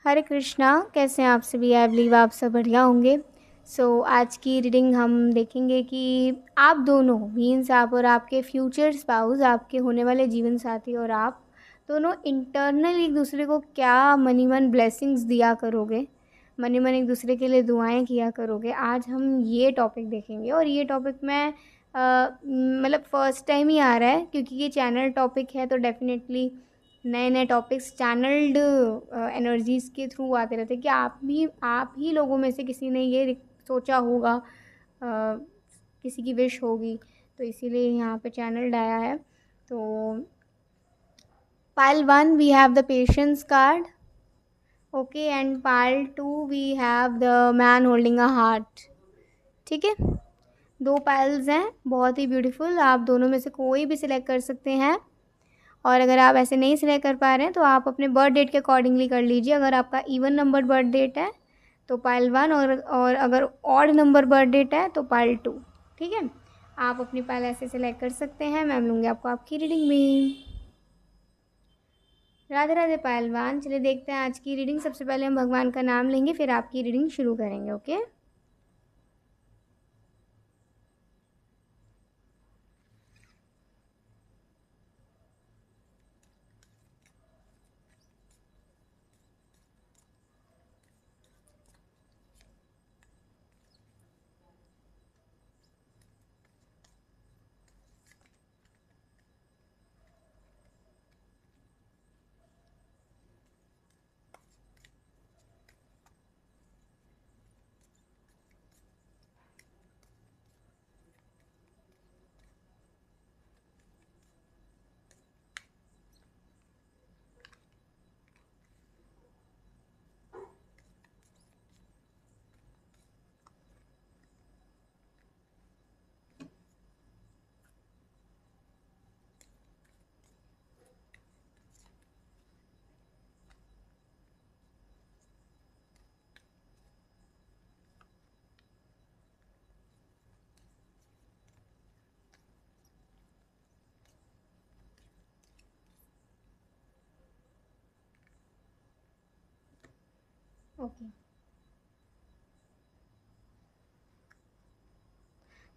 हरे कृष्णा। कैसे हैं आप सभी? आई बिलीव आप सब बढ़िया होंगे। आज की रीडिंग हम देखेंगे कि आप दोनों मीन्स आप और आपके फ्यूचर स्पाउस, आपके होने वाले जीवन साथी और आप दोनों इंटरनल एक दूसरे को क्या मनी मन ब्लेसिंग्स दिया करोगे, मनी मन एक दूसरे के लिए दुआएं किया करोगे। आज हम ये टॉपिक देखेंगे और ये टॉपिक मैं मतलब फ़र्स्ट टाइम ही आ रहा है क्योंकि ये चैनल टॉपिक है, तो डेफिनेटली नए नए टॉपिक्स चैनल्ड एनर्जीज़ के थ्रू आते रहते हैं कि आप ही लोगों में से किसी ने ये सोचा होगा, किसी की विश होगी, तो इसीलिए यहाँ पे चैनल आया है। तो pile 1 we have the patience card, okay, and pile 2 we have the man holding a heart. ठीक है, 2 पाइल्स हैं, बहुत ही ब्यूटीफुल। आप दोनों में से कोई भी सिलेक्ट कर सकते हैं और अगर आप ऐसे नहीं सिलेक्ट कर पा रहे हैं तो आप अपने बर्थ डेट के अकॉर्डिंगली कर लीजिए। अगर आपका इवन नंबर बर्थ डेट है तो पाइल 1, और अगर ऑड नंबर बर्थ डेट है तो पाइल 2। ठीक है, आप अपनी पाइल ऐसे सिलेक्ट कर सकते हैं। मैं लूँगी आपको आपकी रीडिंग में। राधे राधे पाइल 1। चलिए देखते हैं आज की रीडिंग। सबसे पहले हम भगवान का नाम लेंगे, फिर आपकी रीडिंग शुरू करेंगे। Okay, okay.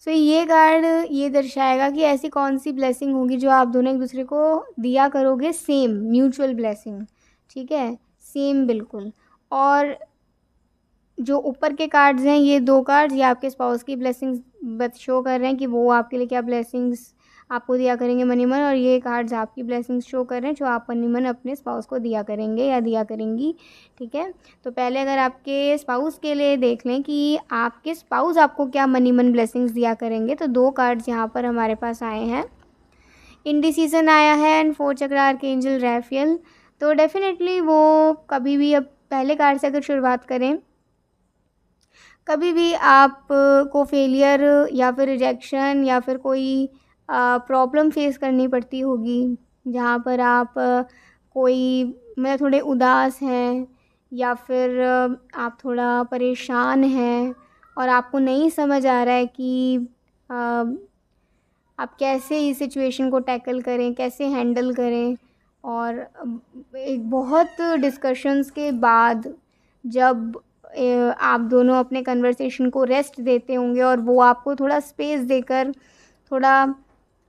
सो ये कार्ड ये दर्शाएगा कि ऐसी कौन सी ब्लेसिंग होगी जो आप दोनों एक दूसरे को दिया करोगे, सेम म्यूचुअल ब्लेसिंग। ठीक है, सेम बिल्कुल। और जो ऊपर के कार्ड्स हैं, ये 2 कार्ड्स, ये आपके स्पाउस की ब्लेसिंग्स शो कर रहे हैं कि वो आपके लिए क्या ब्लेसिंग्स आपको दिया करेंगे मनी मन, और ये कार्ड्स आपकी ब्लेसिंग्स शो कर रहे हैं जो आप मनी मन अपने स्पाउस को दिया करेंगे या दिया करेंगी। ठीक है, तो पहले अगर आपके स्पाउस के लिए देख लें कि आपके स्पाउस आपको क्या मनी मन ब्लेसिंग्स दिया करेंगे, तो 2 कार्ड्स यहाँ पर हमारे पास आए हैं। इंडिसीजन आया है एंड 4 चक्र आर्कएंजल रैफियल। तो डेफिनेटली वो कभी भी, अब पहले कार्ड से अगर शुरुआत करें, कभी भी आप को फेलियर या फिर रिजेक्शन या फिर कोई प्रॉब्लम फेस करनी पड़ती होगी, जहाँ पर आप कोई मतलब थोड़े उदास हैं या फिर आप थोड़ा परेशान हैं और आपको नहीं समझ आ रहा है कि अ, आप कैसे इस सिचुएशन को टैकल करें, कैसे हैंडल करें। और एक बहुत डिस्कशंस के बाद जब आप दोनों अपने कन्वर्सेशन को रेस्ट देते होंगे और वो आपको थोड़ा स्पेस देकर थोड़ा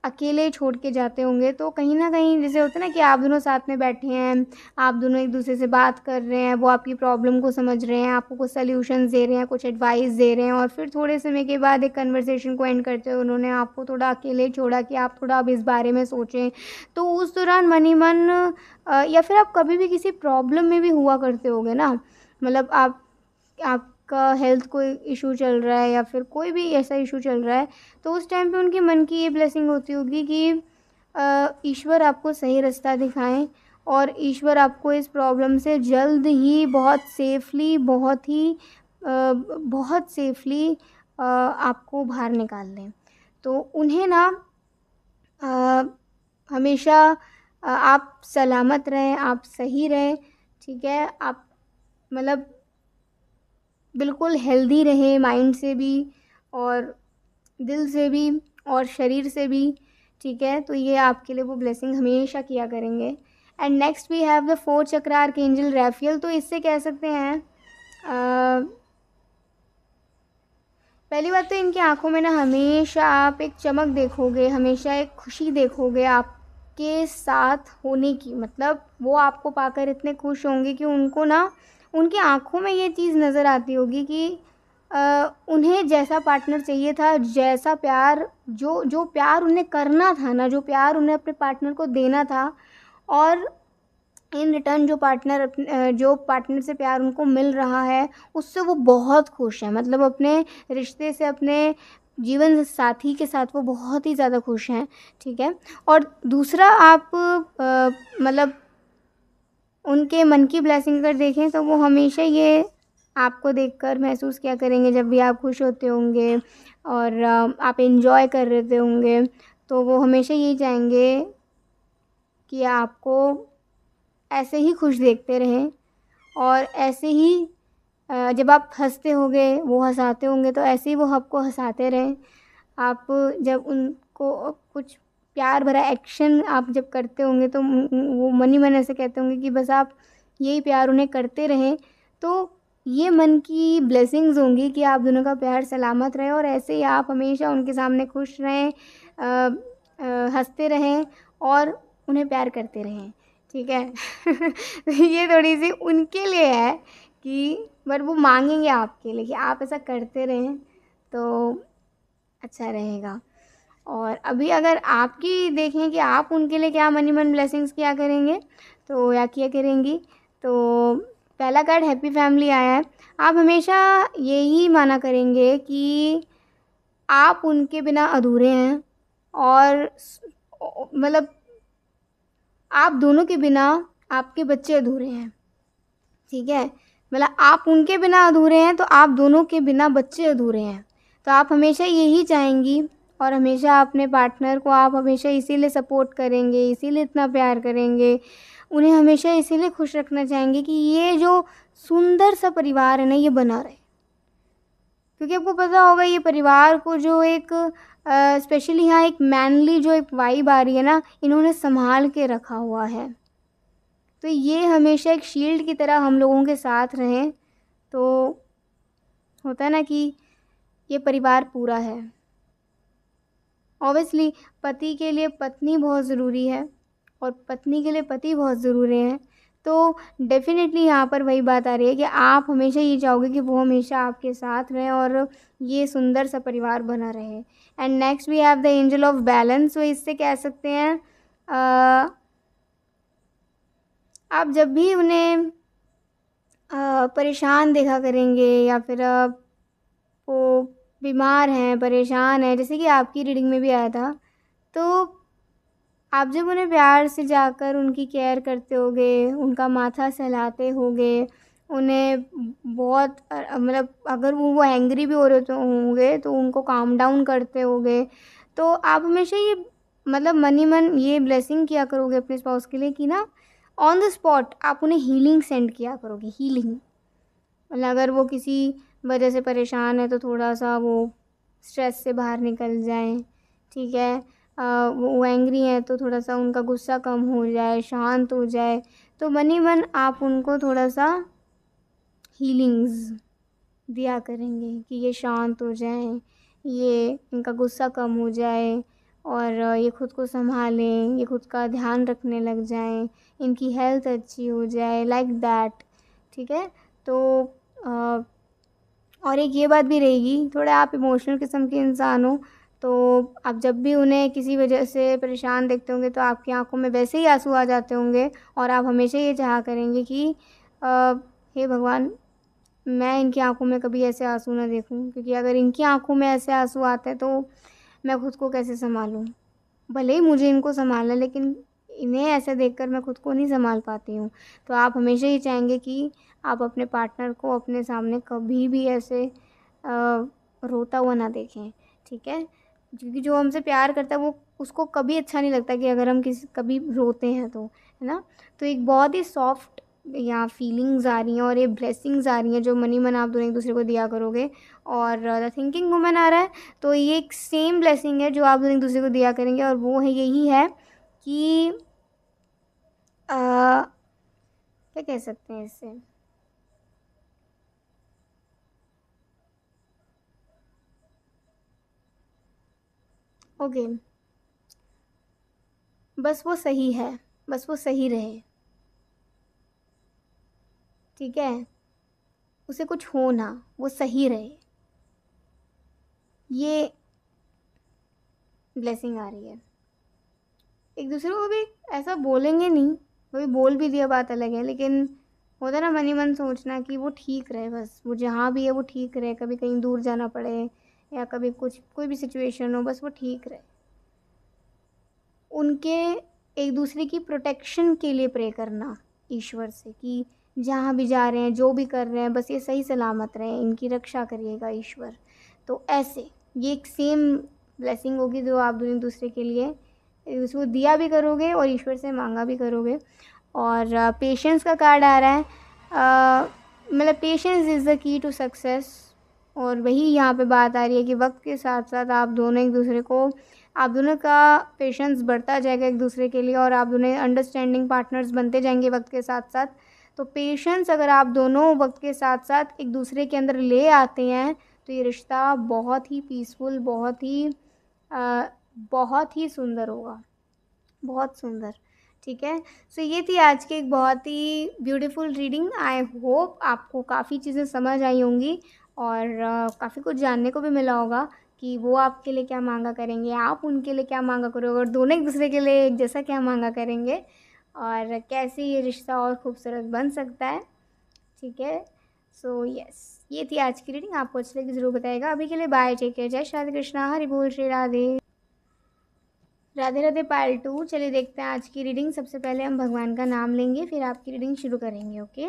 अकेले छोड़ के जाते होंगे, तो कहीं न कहीं जैसे होता है ना कि आप दोनों साथ में बैठे हैं, आप दोनों एक-दूसरे से बात कर रहे हैं, वो आपकी प्रॉब्लम को समझ रहे हैं, आपको कुछ सॉल्यूशंस दे रहे हैं, कुछ एडवाइस दे रहे हैं, और फिर थोड़े समय के बाद एक कन्वर्सेशन को एंड करते हुए उन्होंने आपको थोड़ा अकेले छोड़ा कि आप थोड़ा अब इस बारे में सोचें। तो उस दौरान मनी मन या फिर आप कभी भी किसी प्रॉब्लम में भी हुआ करते होंगे ना, मतलब आपका हेल्थ कोई इशू चल रहा है या फिर कोई भी ऐसा इशू चल रहा है, तो उस टाइम पे उनके मन की ये ब्लेसिंग होती होगी कि ईश्वर आपको सही रास्ता दिखाएं और ईश्वर आपको इस प्रॉब्लम से जल्द ही बहुत सेफली आपको बाहर निकाल लें। तो उन्हें ना अ, हमेशा आप सलामत रहें, आप सही रहें। ठीक है, आप मतलब बिल्कुल हेल्दी रहें, माइंड से भी और दिल से भी और शरीर से भी। ठीक है, तो ये आपके लिए वो ब्लेसिंग हमेशा किया करेंगे। And next we have the 4th chakra archangel रैफियल। तो इससे कह सकते हैं पहली बात तो इनकी आंखों में ना हमेशा आप एक चमक देखोगे, हमेशा एक खुशी देखोगे आपके साथ होने की, मतलब वो आपको पाकर इतने खुश होंगे कि उनको ना उनकी आंखों में ये चीज़ नज़र आती होगी कि उन्हें जैसा पार्टनर चाहिए था, जैसा प्यार जो प्यार उन्हें करना था ना, जो प्यार उन्हें अपने पार्टनर को देना था, और इन रिटर्न जो पार्टनर से प्यार उनको मिल रहा है उससे वो बहुत खुश हैं। मतलब अपने रिश्ते से, अपने जीवन साथी के साथ वो बहुत ही ज़्यादा खुश हैं, ठीक है। और दूसरा आप मतलब उनके मन की ब्लेसिंग अगर देखें तो वो हमेशा ये आपको देखकर महसूस किया करेंगे, जब भी आप खुश होते होंगे और आप एंजॉय कर रहे होंगे, तो वो हमेशा यही चाहेंगे कि आपको ऐसे ही खुश देखते रहें, और ऐसे ही जब आप हंसते होंगे वो हंसाते होंगे तो ऐसे ही वो आपको हंसाते रहें। आप जब उनको कुछ प्यार भरा एक्शन आप जब करते होंगे तो वो मन ही मन ऐसे कहते होंगे कि बस आप यही प्यार उन्हें करते रहें। तो ये मन की ब्लेसिंग्स होंगी कि आप दोनों का प्यार सलामत रहे और ऐसे ही आप हमेशा उनके सामने खुश रहें, हंसते रहें और उन्हें प्यार करते रहें, ठीक है। तो ये थोड़ी सी उनके लिए है कि बट वो मांगेंगे आपके लिए कि आप ऐसा करते रहें तो अच्छा रहेगा। और अभी अगर आपकी देखें कि आप उनके लिए क्या मनी मन ब्लेसिंग्स किया करेंगे तो या किया करेंगी, तो पहला कार्ड हैप्पी फैमिली आया है। आप हमेशा यही माना करेंगे कि आप उनके बिना अधूरे हैं, और मतलब आप दोनों के बिना आपके बच्चे अधूरे हैं, ठीक है। मतलब आप उनके बिना अधूरे हैं तो आप दोनों के बिना बच्चे अधूरे हैं। तो आप हमेशा यही चाहेंगी और हमेशा अपने पार्टनर को आप हमेशा इसीलिए सपोर्ट करेंगे, इसीलिए इतना प्यार करेंगे, उन्हें हमेशा इसीलिए खुश रखना चाहेंगे कि ये जो सुंदर सा परिवार है ना ये बना रहे। क्योंकि आपको पता होगा ये परिवार को जो एक स्पेशली यहाँ एक मैनली जो एक वाइब आ रही है ना, इन्होंने संभाल के रखा हुआ है। तो ये हमेशा एक शील्ड की तरह हम लोगों के साथ रहें, तो होता है ना कि ये परिवार पूरा है। ऑब्वियसली पति के लिए पत्नी बहुत ज़रूरी है और पत्नी के लिए पति बहुत ज़रूरी है। तो डेफ़िनेटली यहाँ पर वही बात आ रही है कि आप हमेशा ये चाहोगे कि वो हमेशा आपके साथ रहें और ये सुंदर सा परिवार बना रहे। And next we have the angel of balance. तो इससे कह सकते हैं आप जब भी उन्हें परेशान देखा करेंगे या फिर वो बीमार हैं, परेशान हैं, जैसे कि आपकी रीडिंग में भी आया था, तो आप जब उन्हें प्यार से जाकर उनकी केयर करते होगे, उनका माथा सहलाते होगे, उन्हें बहुत मतलब अगर वो एंग्री भी हो रहे तो होंगे तो उनको काम डाउन करते होगे, तो आप हमेशा ये मतलब मन ही मन ये ब्लेसिंग किया करोगे अपने स्पाउस के लिए कि ना ऑन द स्पॉट आप उन्हें हीलिंग सेंड किया करोगे। हीलिंग मतलब अगर वो किसी वजह से परेशान है तो थोड़ा सा वो स्ट्रेस से बाहर निकल जाएं, ठीक है। वो एंग्री हैं तो थोड़ा सा उनका गुस्सा कम हो जाए, शांत हो जाए। तो मन ही मन आप उनको थोड़ा सा हीलिंग्स दिया करेंगे कि ये शांत हो जाएं, ये इनका गुस्सा कम हो जाए और ये खुद को संभालें, ये खुद का ध्यान रखने लग जाएं, इनकी हेल्थ अच्छी हो जाए, लाइक दैट, ठीक है। तो और एक ये बात भी रहेगी, थोड़ा आप इमोशनल किस्म के इंसान हो तो आप जब भी उन्हें किसी वजह से परेशान देखते होंगे तो आपकी आंखों में वैसे ही आंसू आ जाते होंगे और आप हमेशा ये चाहा करेंगे कि हे भगवान मैं इनकी आंखों में कभी ऐसे आंसू ना देखूं, क्योंकि अगर इनकी आंखों में ऐसे आंसू आते हैं तो मैं खुद को कैसे संभालूं। भले ही मुझे इनको संभालना, लेकिन इन्हें ऐसे देखकर मैं खुद को नहीं संभाल पाती हूँ। तो आप हमेशा ये चाहेंगे कि आप अपने पार्टनर को अपने सामने कभी भी ऐसे रोता हुआ ना देखें, ठीक है। क्योंकि जो हमसे प्यार करता है वो उसको कभी अच्छा नहीं लगता कि अगर हम कभी रोते हैं तो, है ना। तो एक बहुत ही सॉफ्ट यहाँ फीलिंग्स आ रही हैं और ये ब्लेसिंग्स आ रही हैं जो मनी मन आप दोनों एक दूसरे को दिया करोगे। और द थिंकिंग वुमन आ रहा है तो ये एक सेम ब्लेसिंग है जो आप दोनों एक दूसरे को दिया करेंगे और वो है यही है कि क्या कह सकते हैं इससे, ओके, बस वो सही है, बस वो सही रहे, ठीक है, उसे कुछ हो ना, वो सही रहे, ये ब्लेसिंग आ रही है। एक दूसरे को भी ऐसा बोलेंगे नहीं, कभी बोल भी दिया बात अलग है, लेकिन होता है ना मन ही मन सोचना कि वो ठीक रहे, बस वो जहाँ भी है वो ठीक रहे, कभी कहीं दूर जाना पड़े या कभी कुछ कोई भी सिचुएशन हो, बस वो ठीक रहे। उनके एक दूसरे की प्रोटेक्शन के लिए प्रे करना ईश्वर से कि जहाँ भी जा रहे हैं, जो भी कर रहे हैं, बस ये सही सलामत रहें, इनकी रक्षा करिएगा ईश्वर। तो ऐसे ये एक सेम ब्लेसिंग होगी जो आप दोनों एक दूसरे के लिए उसको दिया भी करोगे और ईश्वर से मांगा भी करोगे। और पेशेंस का कार्ड आ रहा है, मतलब patience is the key to success. और वही यहाँ पे बात आ रही है कि वक्त के साथ साथ आप दोनों एक दूसरे को, आप दोनों का पेशेंस बढ़ता जाएगा एक दूसरे के लिए और आप दोनों अंडरस्टैंडिंग पार्टनर्स बनते जाएंगे वक्त के साथ साथ। तो पेशेंस अगर आप दोनों वक्त के साथ साथ एक दूसरे के अंदर ले आते हैं तो ये रिश्ता बहुत ही पीसफुल, बहुत ही सुंदर होगा, बहुत सुंदर। ठीक है, सो ये थी आज की एक बहुत ही ब्यूटीफुल रीडिंग। आई होप आपको काफ़ी चीज़ें समझ आई होंगी और काफ़ी कुछ जानने को भी मिला होगा कि वो आपके लिए क्या मांगा करेंगे, आप उनके लिए क्या मांगा करोगे और दोनों एक दूसरे के लिए एक जैसा क्या मांगा करेंगे और कैसे ये रिश्ता और खूबसूरत बन सकता है। ठीक है, सो यस, ये थी आज की रीडिंग। आपको अच्छी लगी ज़रूर बताएगा। अभी के लिए बाय, टेक केयर, जय श्री कृष्णा, हरि बोल, श्री राधे राधे राधे। पार्ट 2, चलिए देखते हैं आज की रीडिंग। सबसे पहले हम भगवान का नाम लेंगे, फिर आपकी रीडिंग शुरू करेंगे। ओके,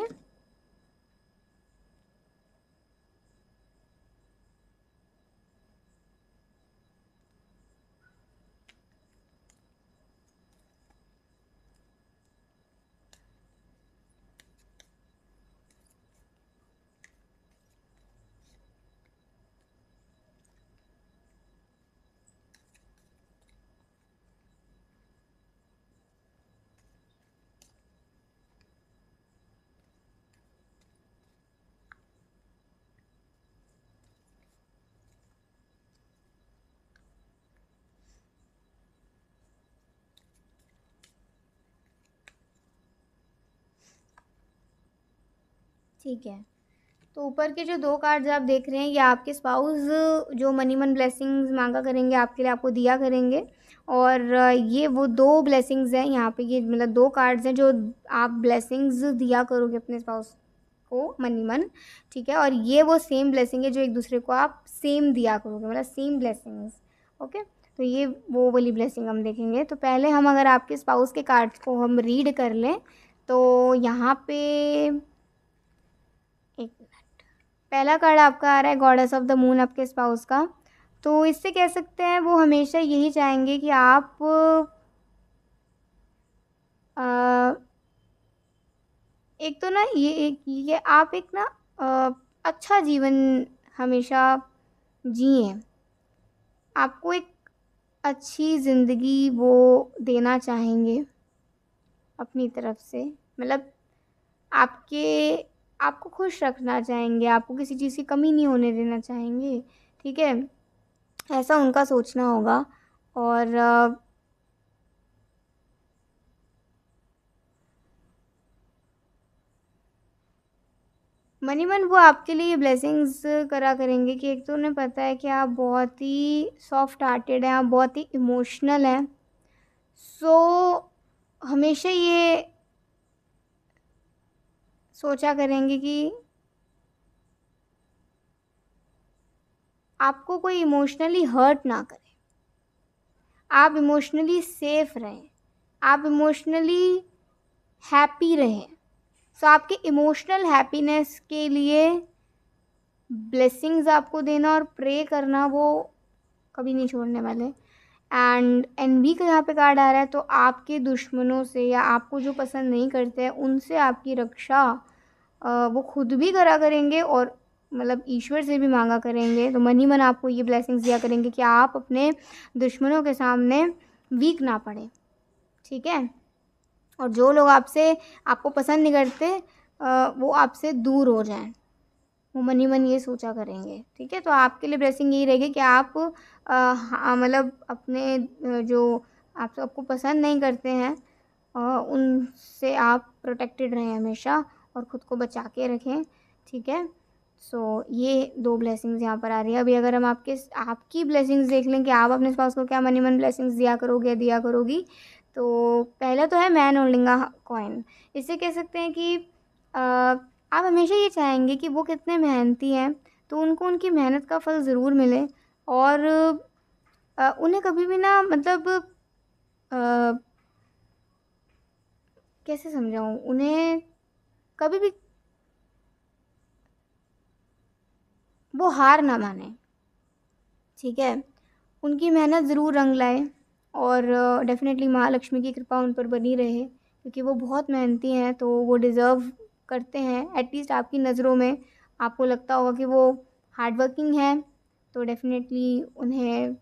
ठीक है। तो ऊपर के जो 2 कार्ड्स आप देख रहे हैं ये आपके स्पाउस जो मनी मन ब्लेसिंग्स मांगा करेंगे आपके लिए, आपको दिया करेंगे। और ये वो 2 ब्लेसिंग्स हैं यहाँ पे, ये मतलब 2 कार्ड्स हैं जो आप ब्लेसिंग्स दिया करोगे अपने स्पाउस को मनी मन। ठीक है, और ये वो सेम ब्लेसिंग है जो एक दूसरे को आप सेम दिया करोगे, मतलब सेम ब्लेसिंग्स। ओके, तो ये वो वाली ब्लेसिंग हम देखेंगे। तो पहले हम अगर आपके स्पाउस के कार्ड्स को हम रीड कर लें तो यहाँ पे एक मिनट, पहला कार्ड आपका आ रहा है गॉडेस ऑफ द मून, आपके स्पाउस का। तो इससे कह सकते हैं वो हमेशा यही चाहेंगे कि आप एक तो ना ये आप एक ना अच्छा जीवन हमेशा जिए, आपको एक अच्छी ज़िंदगी वो देना चाहेंगे अपनी तरफ से, मतलब आपके आपको खुश रखना चाहेंगे, आपको किसी चीज़ की कमी नहीं होने देना चाहेंगे। ठीक है, ऐसा उनका सोचना होगा। और मनी मन वो आपके लिए ब्लेसिंग्स करा करेंगे कि एक तो उन्हें पता है कि आप बहुत ही सॉफ्ट हार्टेड हैं, आप बहुत ही इमोशनल हैं। सो हमेशा ये सोचा करेंगे कि आपको कोई इमोशनली हर्ट ना करे, आप इमोशनली सेफ रहें, आप इमोशनली हैप्पी रहें। सो आपके इमोशनल हैप्पीनेस के लिए ब्लेसिंग्स आपको देना और प्रे करना वो कभी नहीं छोड़ने वाले। एंड एनवी का यहाँ पे कार्ड आ रहा है, तो आपके दुश्मनों से या आपको जो पसंद नहीं करते हैं उनसे आपकी रक्षा वो खुद भी करा करेंगे और मतलब ईश्वर से भी मांगा करेंगे। तो मन ही मन आपको ये ब्लेसिंग्स दिया करेंगे कि आप अपने दुश्मनों के सामने वीक ना पड़े। ठीक है, और जो लोग आपको पसंद नहीं करते वो आपसे दूर हो जाएं, वो मन ही मन ये सोचा करेंगे। ठीक है, तो आपके लिए ब्लेसिंग यही रहेगी कि आप मतलब अपने जो आप सबको पसंद नहीं करते हैं उनसे आप प्रोटेक्टेड रहें हमेशा और ख़ुद को बचा के रखें। ठीक है, सो ये 2 ब्लेसिंग्स यहाँ पर आ रही है। अभी अगर हम आपकी ब्लेसिंग्स देख लें कि आप अपने स्पाउस को क्या मन ही मन ब्लेसिंग्स दिया करोगे या दिया करोगी, तो पहला तो है मैन होल्डिंग अ कॉइन। इससे कह सकते हैं कि आप हमेशा ये चाहेंगे कि वो कितने मेहनती हैं, तो उनको उनकी मेहनत का फल ज़रूर मिले और उन्हें कभी भी ना मतलब कैसे समझाऊँ, उन्हें कभी भी वो हार ना माने। ठीक है, उनकी मेहनत ज़रूर रंग लाए और डेफ़िनेटली महालक्ष्मी की कृपा उन पर बनी रहे, क्योंकि वो बहुत मेहनती हैं, तो वो डिज़र्व करते हैं। एटलीस्ट आपकी नज़रों में आपको लगता होगा कि वो हार्ड वर्किंग हैं, तो डेफ़िनेटली उन्हें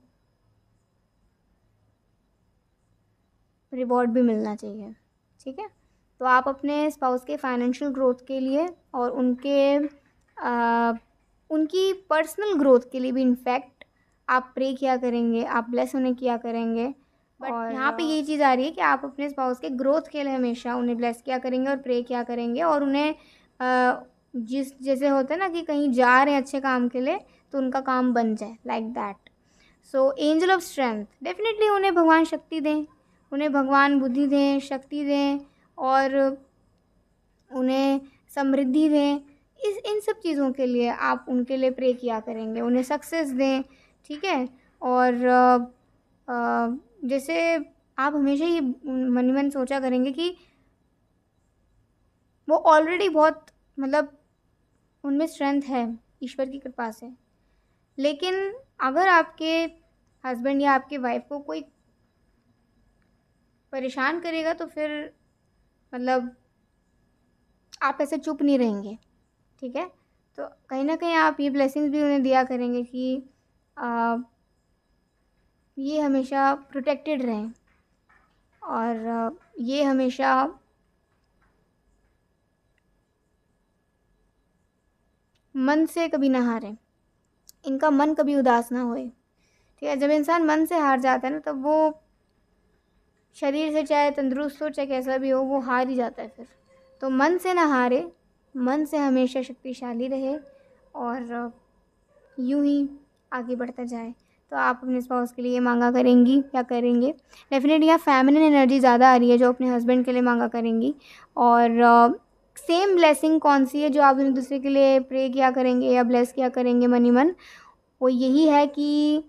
रिवॉर्ड भी मिलना चाहिए। ठीक है, तो आप अपने स्पाउस के फाइनेंशियल ग्रोथ के लिए और उनकी पर्सनल ग्रोथ के लिए भी इनफैक्ट आप प्रे किया करेंगे, आप ब्लेस होने किया करेंगे। बट यहाँ पे यही चीज़ आ रही है कि आप अपने स्पाउस के ग्रोथ के लिए हमेशा उन्हें ब्लेस किया करेंगे और प्रे किया करेंगे, और उन्हें जैसे होता है ना कि कहीं जा रहे हैं अच्छे काम के लिए, तो उनका काम बन जाए, like that. So angel of strength, definitely उन्हें भगवान शक्ति दें, उन्हें भगवान बुद्धि दें, शक्ति दें और उन्हें समृद्धि दें। इन सब चीज़ों के लिए आप उनके लिए प्रे किया करेंगे, उन्हें सक्सेस दें। ठीक है, और जैसे आप हमेशा ही मन ही मन सोचा करेंगे कि वो ऑलरेडी बहुत मतलब उनमें स्ट्रेंथ है ईश्वर की कृपा से, लेकिन अगर आपके हस्बैंड या आपके वाइफ को कोई परेशान करेगा तो फिर मतलब आप ऐसे चुप नहीं रहेंगे। ठीक है, तो कहीं ना कहीं आप ये ब्लेसिंग्स भी उन्हें दिया करेंगे कि ये हमेशा प्रोटेक्टेड रहें और ये हमेशा मन से कभी ना हारें, इनका मन कभी उदास ना होए। ठीक है, जब इंसान मन से हार जाता है ना, तब वो शरीर से चाहे तंदुरुस्त हो चाहे कैसा भी हो, वो हार ही जाता है फिर। तो मन से ना हारे, मन से हमेशा शक्तिशाली रहे और यूं ही आगे बढ़ता जाए। तो आप अपने स्पाउस के लिए ये मांगा करेंगी या करेंगे। डेफिनेटली यहाँ फेमिनिन एनर्जी ज़्यादा आ रही है जो अपने हस्बैंड के लिए मांगा करेंगी। और सेम ब्लेसिंग कौन सी है जो आप एक दूसरे के लिए प्रे किया करेंगे या ब्लेस किया करेंगे मन ही मन, वो यही है कि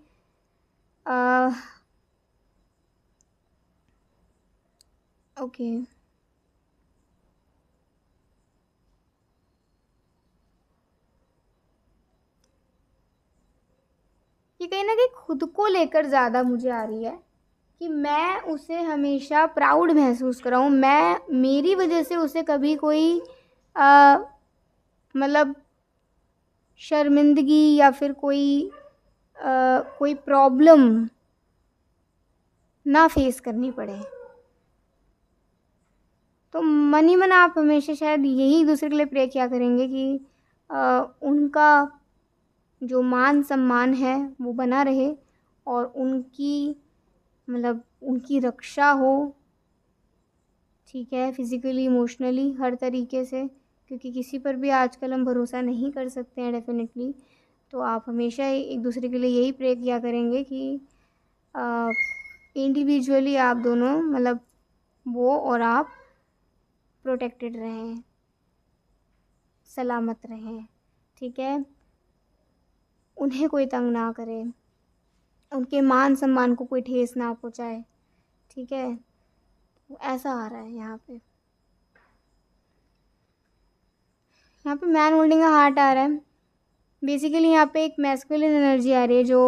ओके ये कहीं ना कहीं खुद को लेकर ज़्यादा मुझे आ रही है कि मैं उसे हमेशा प्राउड महसूस कराऊँ, मैं मेरी वजह से उसे कभी कोई मतलब शर्मिंदगी या फिर कोई प्रॉब्लम ना फेस करनी पड़े। तो मन ही मन आप हमेशा शायद यही दूसरे के लिए प्रे किया करेंगे कि उनका जो मान सम्मान है वो बना रहे और उनकी रक्षा हो। ठीक है, फिज़िकली इमोशनली हर तरीके से, क्योंकि किसी पर भी आजकल हम भरोसा नहीं कर सकते हैं डेफिनेटली। तो आप हमेशा एक दूसरे के लिए यही प्रे किया करेंगे कि इंडिविजुअली आप दोनों मतलब वो और आप प्रोटेक्टेड रहें, सलामत रहें। ठीक है, उन्हें कोई तंग ना करे, उनके मान सम्मान को कोई ठेस ना पहुँचाए। ठीक है, ऐसा आ रहा है यहाँ पे मैन होल्डिंग अ हार्ट आ रहा है। बेसिकली यहाँ पे एक मैस्कुलिन एनर्जी आ रही है जो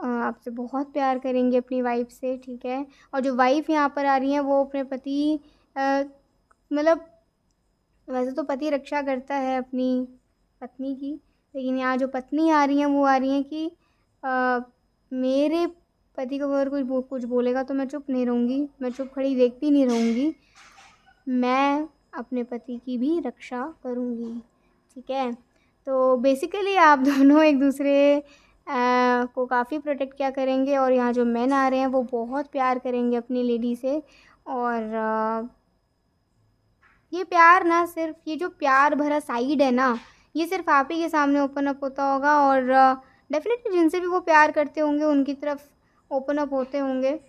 आपसे बहुत प्यार करेंगे अपनी वाइफ से। ठीक है, और जो वाइफ यहाँ पर आ रही है वो अपने पति मतलब वैसे तो पति रक्षा करता है अपनी पत्नी की, लेकिन यहाँ जो पत्नी आ रही हैं वो आ रही हैं कि मेरे पति को अगर कुछ बोलेगा तो मैं चुप नहीं रहूँगी, मैं चुप खड़ी देखती नहीं रहूँगी। मैं अपने पति की भी रक्षा करूँगी। ठीक है, तो बेसिकली आप दोनों एक दूसरे को काफ़ी प्रोटेक्ट किया करेंगे और यहाँ जो मेन आ रहे हैं वो बहुत प्यार करेंगे अपनी लेडी से। और ये प्यार ना, सिर्फ ये जो प्यार भरा साइड है ना, ये सिर्फ आप ही के सामने ओपन अप होता होगा। और डेफिनेटली जिनसे भी वो प्यार करते होंगे उनकी तरफ ओपन अप होते होंगे।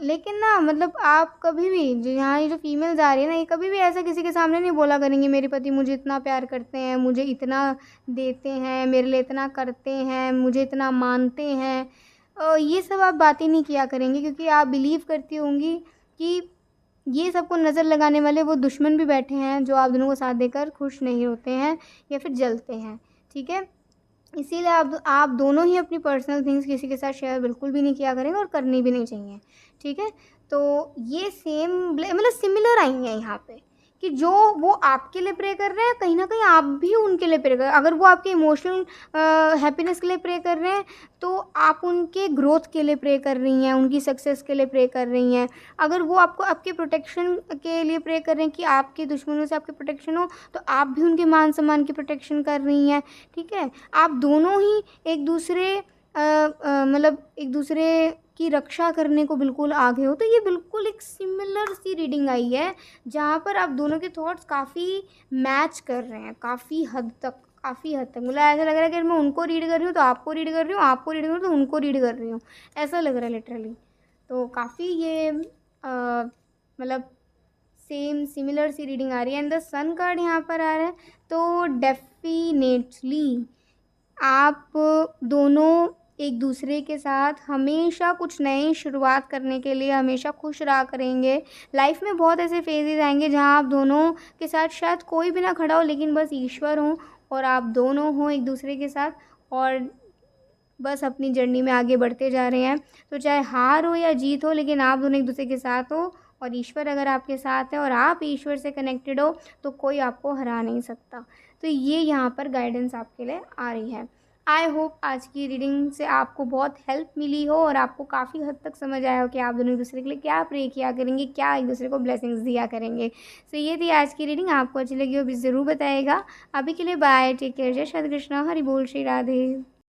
लेकिन ना मतलब आप कभी भी जो यहाँ ये जो फीमेल्स आ रही है ना, ये कभी भी ऐसा किसी के सामने नहीं बोला करेंगी मेरे पति मुझे इतना प्यार करते हैं, मुझे इतना देते हैं, मेरे लिए इतना करते हैं, मुझे इतना मानते हैं। ये सब आप बातें नहीं किया करेंगी, क्योंकि आप बिलीव करती होंगी कि ये सबको नज़र लगाने वाले वो दुश्मन भी बैठे हैं जो आप दोनों को साथ देकर खुश नहीं होते हैं या फिर जलते हैं। ठीक है, इसीलिए आप दोनों ही अपनी पर्सनल थिंग्स किसी के साथ शेयर बिल्कुल भी नहीं किया करेंगे और करनी भी नहीं चाहिए। ठीक है, तो ये सेम मतलब सिमिलर आई हैं यहाँ पे कि जो वो आपके लिए प्रे कर रहे हैं, कहीं ना कहीं आप भी उनके लिए प्रे कर। अगर वो आपके इमोशनल हैप्पीनेस के लिए प्रे कर रहे हैं तो आप उनके ग्रोथ के लिए प्रे कर रही हैं, उनकी सक्सेस के लिए प्रे कर रही हैं। अगर वो आपको आपके प्रोटेक्शन के लिए प्रे कर रहे हैं कि आपके दुश्मनों से आपकी प्रोटेक्शन हो, तो आप भी उनके मान सम्मान की प्रोटेक्शन कर रही हैं। ठीक है, आप दोनों ही एक दूसरे मतलब एक दूसरे की रक्षा करने को बिल्कुल आगे हो। तो ये बिल्कुल एक सिमिलर सी रीडिंग आई है जहाँ पर आप दोनों के थॉट्स काफ़ी मैच कर रहे हैं, काफ़ी हद तक मतलब ऐसा लग रहा है कि मैं उनको रीड कर रही हूँ तो आपको रीड कर रही हूँ, आपको रीड कर रही हूँ तो उनको रीड कर रही हूँ, ऐसा लग रहा है लिटरली। तो काफ़ी ये मतलब सेम सिमिलर सी रीडिंग आ रही है। एंड द सन कार्ड यहाँ पर आ रहा है, तो डेफिनेटली आप दोनों एक दूसरे के साथ हमेशा कुछ नई शुरुआत करने के लिए हमेशा खुश रहा करेंगे। लाइफ में बहुत ऐसे फेजेस आएंगे जहाँ आप दोनों के साथ शायद कोई भी ना खड़ा हो, लेकिन बस ईश्वर हो और आप दोनों हो एक दूसरे के साथ, और बस अपनी जर्नी में आगे बढ़ते जा रहे हैं। तो चाहे हार हो या जीत हो, लेकिन आप दोनों एक दूसरे के साथ हो, और ईश्वर अगर आपके साथ है और आप ईश्वर से कनेक्टेड हो तो कोई आपको हरा नहीं सकता। तो ये यहाँ पर गाइडेंस आपके लिए आ रही है। आई होप आज की रीडिंग से आपको बहुत हेल्प मिली हो और आपको काफ़ी हद तक समझ आया हो कि आप दोनों एक दूसरे के लिए क्या प्रे किया करेंगे, क्या एक दूसरे को ब्लेसिंग्स दिया करेंगे। सो ये थी आज की रीडिंग, आपको अच्छी लगी हो भी ज़रूर बताइएगा। अभी के लिए बाय, टेक केयर, जय श्री कृष्णा, हरि बोल, श्री राधे।